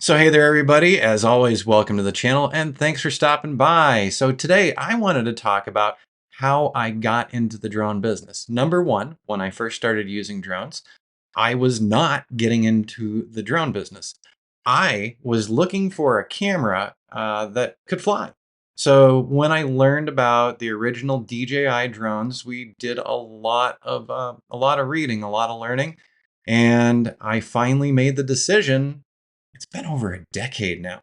So hey there everybody, as always welcome to the channel and thanks for stopping by. So today I wanted to talk about how I got into the drone business. Number one, when I first started using drones, I was not getting into the drone business. I was looking for a camera that could fly. So when I learned about the original DJI drones, we did a lot of reading, a lot of learning, and I finally made the decision. It's been over a decade now,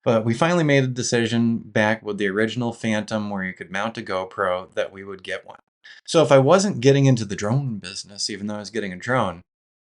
but we finally made a decision back with the original Phantom where you could mount a GoPro that we would get one. So if I wasn't getting into the drone business, even though I was getting a drone,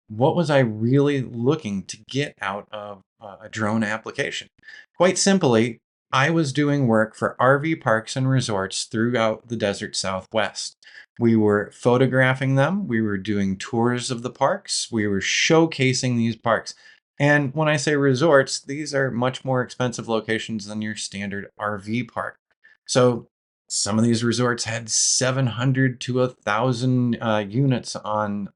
what was I really looking to get out of a drone application? Quite simply, I was doing work for RV parks and resorts throughout the desert Southwest. We were photographing them, we were doing tours of the parks, we were showcasing these parks. And when I say resorts, these are much more expensive locations than your standard RV park. So some of these resorts had 700 to 1,000 units on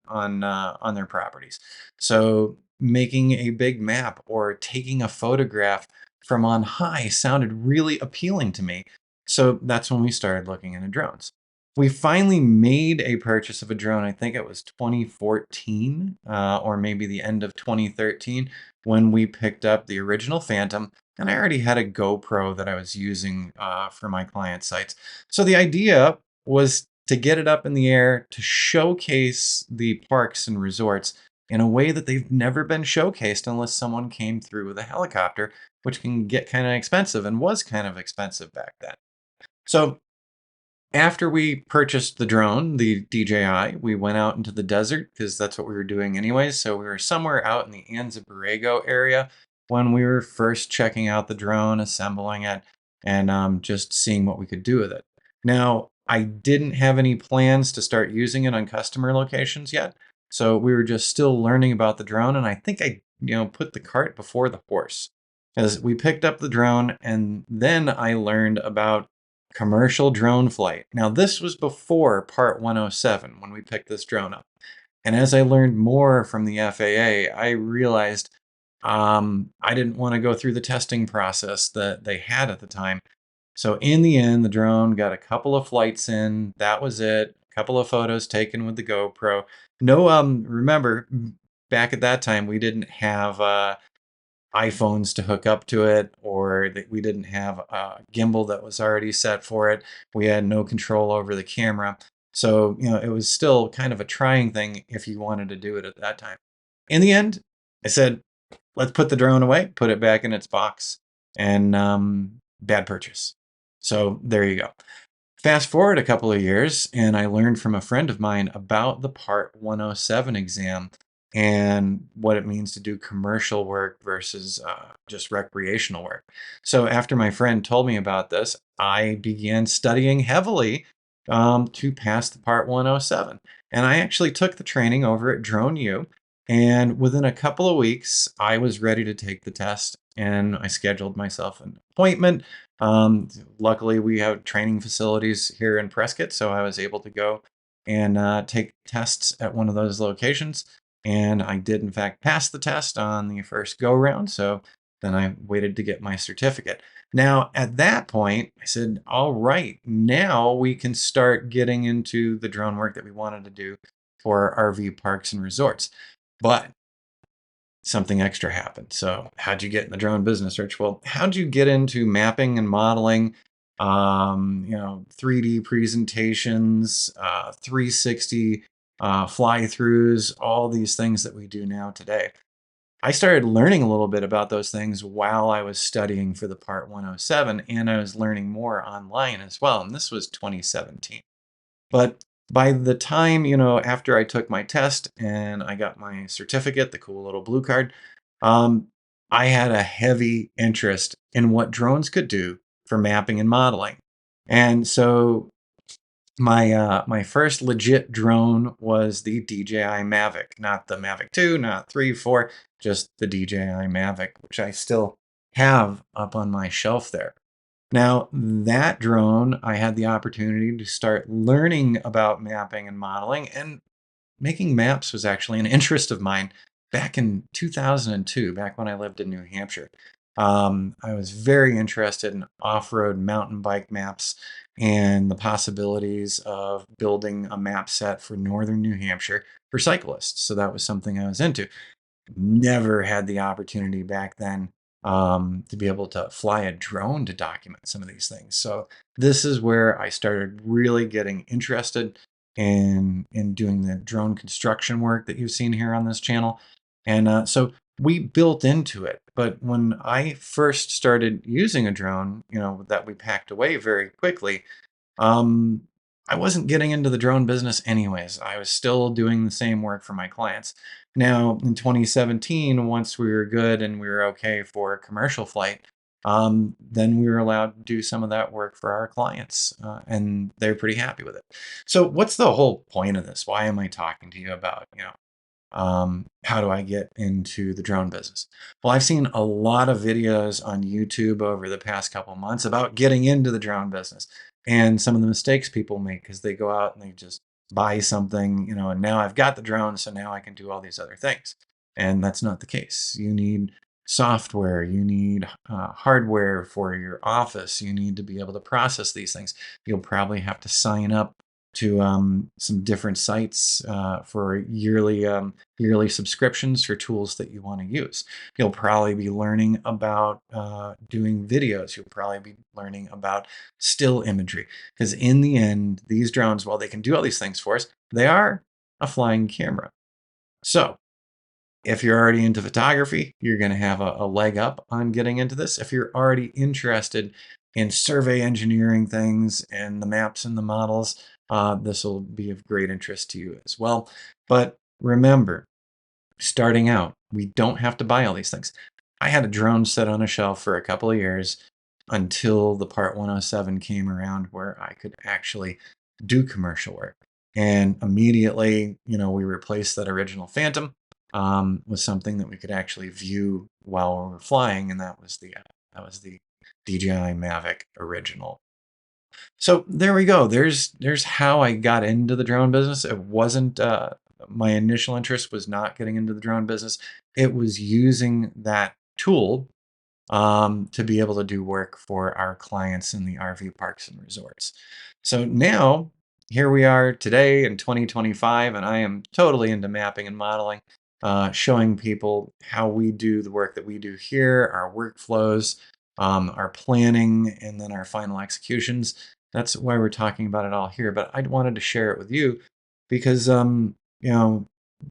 their properties. So making a big map or taking a photograph from on high sounded really appealing to me. So that's when we started looking into drones. We finally made a purchase of a drone. I think it was 2014 or maybe the end of 2013 when we picked up the original Phantom. And I already had a GoPro that I was using for my client sites. So the idea was to get it up in the air to showcase the parks and resorts in a way that they've never been showcased unless someone came through with a helicopter, which can get kind of expensive and was kind of expensive back then. So after we purchased the drone, the DJI, we went out into the desert because that's what we were doing anyways. So we were somewhere out in the Anza Borrego area when we were first checking out the drone, assembling it, and just seeing what we could do with it. Now, I didn't have any plans to start using it on customer locations yet. So we were just still learning about the drone. And I think I put the cart before the horse. As we picked up the drone and then I learned about commercial drone flight. Now, this was before Part 107 when we picked this drone up. And as I learned more from the FAA, I realized I didn't want to go through the testing process that they had at the time. So in the end, the drone got a couple of flights in. That was it. A couple of photos taken with the GoPro. No, remember, back at that time, we didn't have iPhones to hook up to it, or that we didn't have a gimbal that was already set for it. We had no control over the camera. So, it was still kind of a trying thing if you wanted to do it at that time. In the end, I said, let's put the drone away, put it back in its box, and bad purchase. So there you go. Fast forward a couple of years, and I learned from a friend of mine about the Part 107 exam and what it means to do commercial work versus just recreational work. So after my friend told me about this, I began studying heavily to pass the Part 107. And I actually took the training over at Drone U. And within a couple of weeks, I was ready to take the test. And I scheduled myself an appointment. Luckily, we have training facilities here in Prescott, so I was able to go and take tests at one of those locations. And I did, in fact, pass the test on the first go round. So then I waited to get my certificate. Now, at that point, I said, all right, now we can start getting into the drone work that we wanted to do for RV parks and resorts. But something extra happened. So how'd you get in the drone business, Rich? Well, how'd you get into mapping and modeling, 3D presentations, 360 fly-throughs, all these things that we do now today? I started learning a little bit about those things while I was studying for the Part 107, and I was learning more online as well. And this was 2017. But by the time, after I took my test and I got my certificate, the cool little blue card, um, I had a heavy interest in what drones could do for mapping and modeling. And so my first legit drone was the DJI Mavic, not the Mavic 2, not 3, 4, just the DJI Mavic, which I still have up on my shelf there. Now, that drone, I had the opportunity to start learning about mapping and modeling, and making maps was actually an interest of mine back in 2002, back when I lived in New Hampshire. I was very interested in off-road mountain bike maps and the possibilities of building a map set for northern New Hampshire for cyclists. So that was something I was into. Never had the opportunity back then to be able to fly a drone to document some of these things. So this is where I started really getting interested in doing the drone construction work that you've seen here on this channel. And so we built into it. But when I first started using a drone, that we packed away very quickly, um, I wasn't getting into the drone business anyways. I was still doing the same work for my clients. Now, in 2017, once we were good and we were okay for commercial flight, then we were allowed to do some of that work for our clients, and they're pretty happy with it. So, what's the whole point of this? Why am I talking to you about, how do I get into the drone business? Well, I've seen a lot of videos on YouTube over the past couple months about getting into the drone business and some of the mistakes people make because they go out and they just buy something, and now I've got the drone, so now I can do all these other things. And that's not the case. You need software, you need hardware for your office, you need to be able to process these things. You'll probably have to sign up to some different sites for yearly subscriptions for tools that you want to use. You'll probably be learning about doing videos. You'll probably be learning about still imagery. Because in the end, these drones, while they can do all these things for us, they are a flying camera. So if you're already into photography, you're going to have a leg up on getting into this. If you're already interested in survey engineering things and the maps and the models, this will be of great interest to you as well. But remember, starting out, we don't have to buy all these things. I had a drone sit on a shelf for a couple of years until the Part 107 came around where I could actually do commercial work. And immediately, we replaced that original Phantom with something that we could actually view while we were flying, and that was the DJI Mavic original. So there we go. There's how I got into the drone business. It wasn't my initial interest was not getting into the drone business. It was using that tool to be able to do work for our clients in the RV parks and resorts. So now, here we are today in 2025, and I am totally into mapping and modeling, showing people how we do the work that we do here, our workflows, our planning, and then our final executions. That's why we're talking about it all here. But I wanted to share it with you because, you know,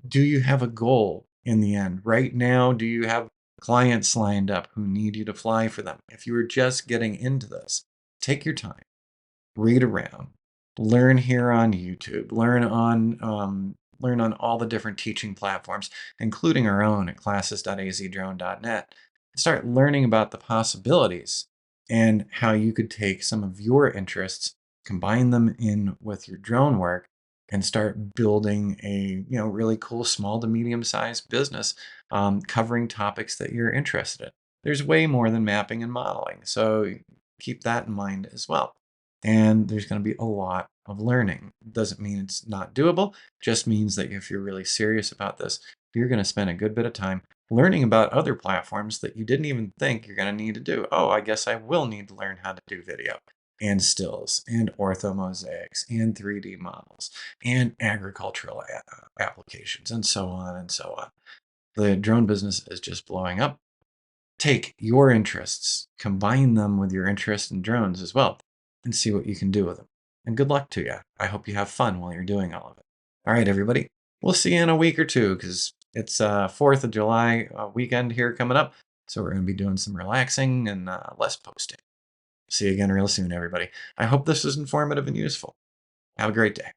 do you have a goal in the end? Right now, do you have clients lined up who need you to fly for them? If you were just getting into this, take your time, read around, learn here on YouTube, learn on all the different teaching platforms, including our own at classes.azdrone.net. Start learning about the possibilities and how you could take some of your interests, combine them in with your drone work, and start building a really cool small to medium sized business covering topics that you're interested in. There's way more than mapping and modeling, so keep that in mind as well. And there's going to be a lot of learning. Doesn't mean it's not doable, just means that if you're really serious about this, you're going to spend a good bit of time learning about other platforms that you didn't even think you're going to need to do. Oh, I guess I will need to learn how to do video and stills and orthomosaics and 3D models and agricultural applications and so on and so on. The drone business is just blowing up. Take your interests, combine them with your interest in drones as well, and see what you can do with them. And good luck to you. I hope you have fun while you're doing all of it. All right, everybody. We'll see you in a week or two because it's 4th of July weekend here coming up. So we're going to be doing some relaxing and less posting. See you again real soon, everybody. I hope this was informative and useful. Have a great day.